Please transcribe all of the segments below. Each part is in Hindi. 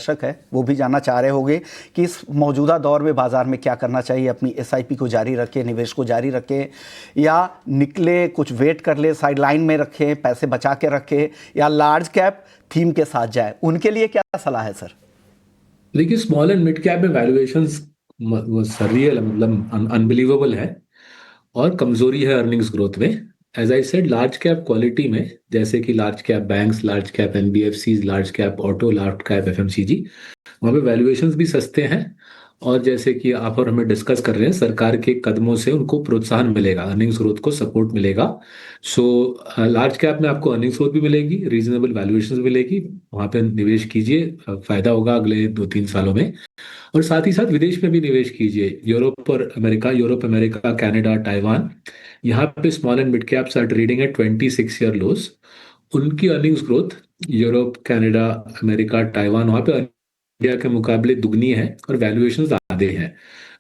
दर्शक है वो भी जानना चाह रहे होंगे कि इस मौजूदा दौर में बाजार में क्या करना चाहिए। अपनी एसआईपी को जारी रखें, निवेश को जारी रखें, या निकले कुछ वेट कर ले, साइड लाइन में रखें, पैसे बचा के रखें, या लार्ज कैप थीम के साथ जाए, उनके लिए क्या सलाह है सर? देखिए, स्मॉल एंड मिड कैप में वैल्यूएशंस वो सररियल, मतलब अनबिलीवेबल है, और कमजोरी है अर्निंग्स ग्रोथ में। As I said, large cap quality में, जैसे कि large cap banks, large cap NBFCs, large cap auto, large cap FMCG, वहाँ पे वैल्यूएशंस भी सस्ते हैं। और जैसे कि आप और हमें डिस्कस कर रहे हैं, सरकार के कदमों से उनको प्रोत्साहन मिलेगा, अर्निंग्स ग्रोथ को सपोर्ट मिलेगा। सो लार्ज कैप में आपको अर्निंग्स ग्रोथ भी मिलेगी, रीजनेबल वैल्यूएशंस मिलेगी, वहाँ पे निवेश कीजिए, फायदा होगा अगले 2-3 सालों में। और साथ ही साथ विदेश में भी निवेश कीजिए, यूरोप अमेरिका, कनाडा, ताइवान, यहाँ पे small and mid caps are trading at 26 year lows. उनकी earnings growth Europe, Canada, America, Taiwan, वहाँ पे इंडिया के मुकाबले दुगनी है और वैल्यूएशन ज़्यादा है।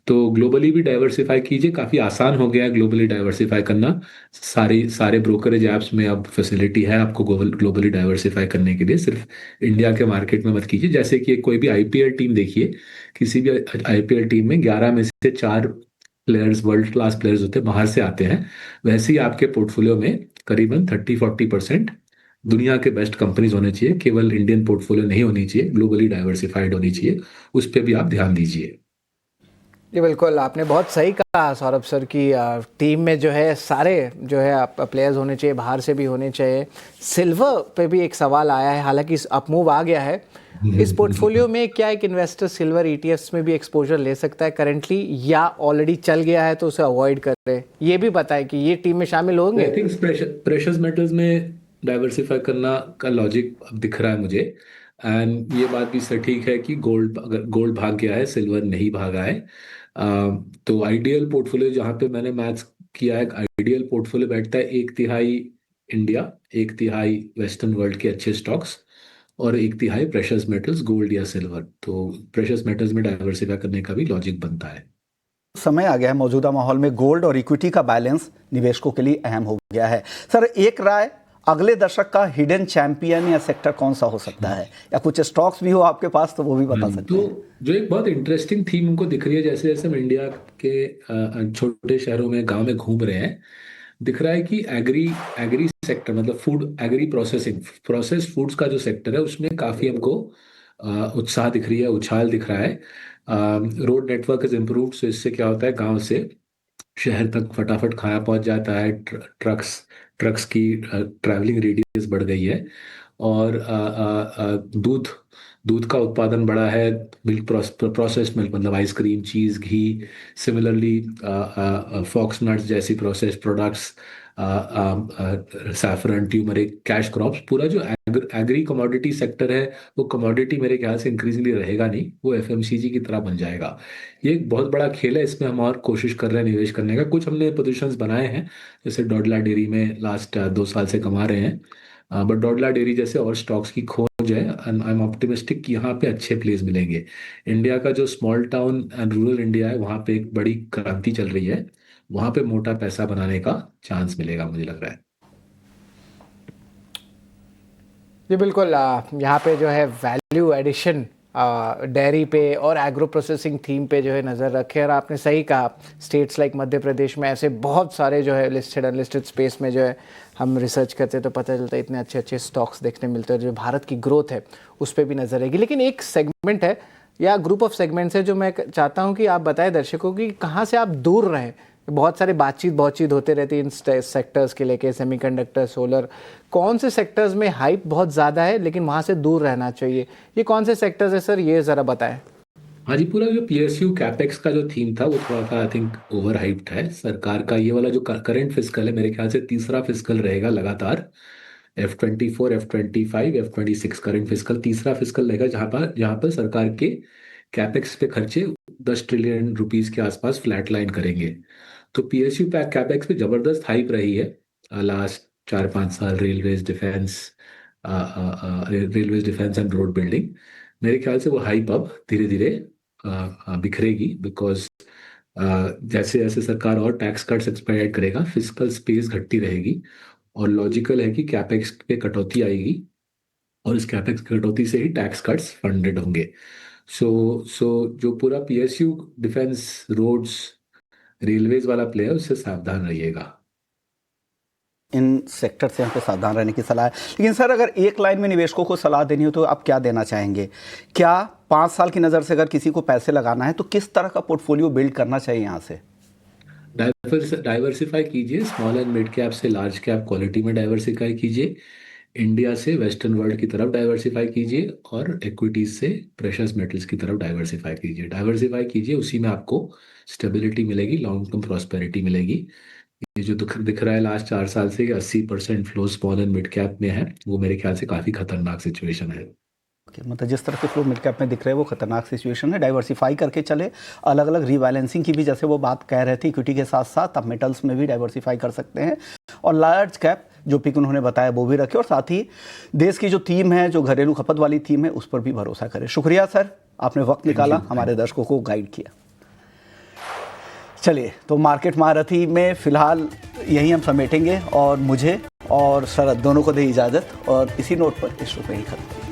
तो ग्लोबली भी डाइवर्सिफाई कीजिए, काफ़ी आसान हो गया है ग्लोबली डाइवर्सिफाई करना। सारे सारे ब्रोकरेज ऐप्स में अब फैसिलिटी है आपको ग्लोबली डाइवर्सिफाई करने के लिए। सिर्फ इंडिया के मार्केट में मत कीजिए। जैसे कि कोई भी आईपीएल टीम देखिए, किसी भी आईपीएल टीम में 11 में से 4 प्लेयर्स, वर्ल्ड क्लास प्लेयर्स होते हैं, बाहर से आते हैं। वैसे ही आपके पोर्टफोलियो में करीबन 30-40% दुनिया के बेस्ट कंपनीज होने चाहिए। केवल इंडियन पोर्टफोलियो नहीं होनी चाहिए, ग्लोबली डाइवर्सिफाइड होनी चाहिए। उस पर भी आप ध्यान दीजिए। जी बिल्कुल, आपने बहुत सही कहा सौरभ सर की टीम में जो है सारे जो है आप प्लेयर्स होने चाहिए, बाहर से भी होने चाहिए। सिल्वर पे भी एक सवाल आया है, हालांकि अपमूव आ गया है। इस पोर्टफोलियो में क्या एक इन्वेस्टर सिल्वर ईटीएफ्स में भी एक्सपोजर ले सकता है करंटली, या ऑलरेडी चल गया है तो उसे अवॉइड करें? ये भी बताएं कि ये टीम में शामिल होंगे। आई थिंक प्रेशस मेटल्स में डाइवर्सिफाई करना का लॉजिक अब दिख रहा है मुझे। एंड ये बात भी सटीक है कि गोल्ड, अगर गोल्ड भाग गया है, सिल्वर नहीं भागा है। तो आइडियल पोर्टफोलियो जहाँ पे मैंने मैथ्स किया है, आइडियल पोर्टफोलियो बैठता है 1/3 इंडिया, 1/3 वेस्टर्न वर्ल्ड के अच्छे स्टॉक्स, और 1/3 प्रेशस मेटल्स, गोल्ड या सिल्वर। तो प्रेशस मेटल्स में डाइवर्सिफाई करने का भी लॉजिक बनता है। समय आ गया है, मौजूदा माहौल में गोल्ड और इक्विटी का बैलेंस निवेशकों के लिए अहम हो गया है। सर, एक राय, अगले दशक का हिडन चैंपियन या सेक्टर कौन सा हो सकता है, या कुछ स्टॉक्स भी हो आपके पास तो वो भी बता सकते तो हैं। जो एक बहुत इंटरेस्टिंग थीम हमको दिख रही है, जैसे जैसे हम इंडिया के छोटे शहरों में, गांव में घूम रहे हैं, दिख रहा है कि एग्री एग्री सेक्टर, मतलब food agri processing, process foods का जो सेक्टर है, उसमें काफी हमको उत्साह दिख रही है, उछाल दिख रहा है। रोड नेटवर्क इज इम्प्रूव्ड, सो इससे क्या होता है, गांव से शहर तक फटाफट खाया पहुंच जाता है। ट्रक्स ट्रक्स की ट्रैवलिंग रेडियस बढ़ गई है। और दूध दूध का उत्पादन बढ़ा है। मिल्क, प्रोसेस मिल्क, मतलब आइसक्रीम, चीज़, घी। सिमिलरली फॉक्स नट्स जैसी process products, saffron, turmeric, cash crops, पूरा जो एग्री कमोडिटी सेक्टर है, वो कमोडिटी मेरे ख्याल से इंक्रीजिंगली रहेगा नहीं, वो एफएमसीजी की तरह बन जाएगा। ये एक बहुत बड़ा खेल है, इसमें हम और कोशिश कर रहे हैं निवेश करने का। कुछ हमने पोजीशंस बनाए हैं, जैसे डोडला डेयरी में लास्ट 2 साल से कमा रहे हैं। बट डोडला डेयरी जैसे और स्टॉक्स की खोज है, एंड आई एम ऑप्टिमिस्टिक कि यहाँ पे अच्छे प्लेस मिलेंगे। इंडिया का जो small town and rural India है, वहाँ पे एक बड़ी क्रांति चल रही है। वहाँ पे मोटा पैसा बनाने का चांस मिलेगा, मुझे लग रहा है। जी बिल्कुल, यहाँ पे जो है वैल्यू एडिशन डेयरी पे और एग्रो प्रोसेसिंग थीम पे जो है नज़र रखे। और आपने सही कहा, स्टेट्स लाइक मध्य प्रदेश में ऐसे बहुत सारे जो है लिस्टेड अनलिस्टेड स्पेस में जो है हम रिसर्च करते हैं तो पता चलता है इतने अच्छे अच्छे स्टॉक्स देखने मिलते हैं। जो भारत की ग्रोथ है उस पर भी नज़र रहेगी। लेकिन एक सेगमेंट है या ग्रुप ऑफ सेगमेंट्स है जो मैं चाहता हूँ कि आप बताएं दर्शकों की, कहाँ से आप दूर रहें। बहुत सारे बातचीत होते रहती है इन सेक्टर्स के लेके, सेमीकंडक्टर, सोलर, कौन से सेक्टर्स में हाइप बहुत ज़्यादा है लेकिन वहाँ से दूर रहना चाहिए, ये कौन से सेक्टर्स है सर, ये ज़रा बताएं। हाँ जी, पूरा जो पीएसयू कैपेक्स का जो थीम था, वो थोड़ा सा आई थिंक ओवर हाइप्ड है। सरकार का ये वाला जो करंट फिस्कल है, मेरे ख्याल से तीसरा फिस्कल रहेगा लगातार। F24, F25, F26 current fiscal तीसरा फिस्कल रहेगा, जहाँ पर सरकार के कैपेक्स पे खर्चे 10 ट्रिलियन रुपीस के आसपास फ्लैट लाइन करेंगे। तो पीएसयू पैक कैपेक्स पे जबरदस्त हाइप रही है लास्ट 4-5 साल। Railways defence and road building, मेरे ख्याल से वो हाइप अब धीरे धीरे बिखरेगी, बिकॉज जैसे जैसे सरकार और टैक्स कट्स एक्सपेक्ट करेगा, फिजिकल स्पेस घटती रहेगी, और लॉजिकल है कि कैपेक्स पे कटौती आएगी। और इस कैपेक्स कटौती से ही टैक्स कट्स फंडेड होंगे। सो जो पूरा पीएसयू, डिफेंस, रोड्स, रेलवेज वाला प्ले है, उससे सावधान रहिएगा। इन सेक्टर से हम पे सावधान रहने की सलाह है। लेकिन सर, अगर एक लाइन में निवेशकों को सलाह देनी हो तो आप क्या देना चाहेंगे? क्या 5 साल की नज़र से अगर किसी को पैसे लगाना है तो किस तरह का पोर्टफोलियो बिल्ड करना चाहिए यहाँ से? डाइवर्सिफाई कीजिए, स्मॉल एंड मिड कैप से लार्ज कैप क्वालिटी में डाइवर्सिफाई कीजिए, इंडिया से वेस्टर्न वर्ल्ड की तरफ डाइवर्सिफाई कीजिए, और इक्विटीज से प्रेशियस मेटल्स की तरफ डाइवर्सिफाई कीजिए। उसी में आपको स्टेबिलिटी मिलेगी, लॉन्ग टर्म प्रॉस्पेरिटी मिलेगी। ये जो दिख रहा है लास्ट 4 साल से 80% flow small and mid cap में है, वो मेरे ख्याल से काफ़ी खतरनाक सिचुएशन है। मतलब जिस तरह के फ्लो मिड कैप में दिख रहे हैं वो खतरनाक सिचुएशन है। डाइवर्सिफाई करके चले, अलग अलग रीबैलेंसिंग की भी जैसे वो बात कह रहे थे, इक्विटी के साथ साथ आप मेटल्स में भी डाइवर्सिफाई कर सकते हैं, और लार्ज कैप जो पिक उन्होंने बताया वो भी रखें, और साथ ही देश की जो थीम है, जो घरेलू खपत वाली थीम है, उस पर भी भरोसा करें। शुक्रिया सर, आपने वक्त निकाला, हमारे दर्शकों को गाइड किया। चलिए, तो मार्केट महारथी में फ़िलहाल यही हम समेटेंगे, और मुझे और शरद दोनों को दे इजाज़त, और इसी नोट पर इस शो पे ही खत्म।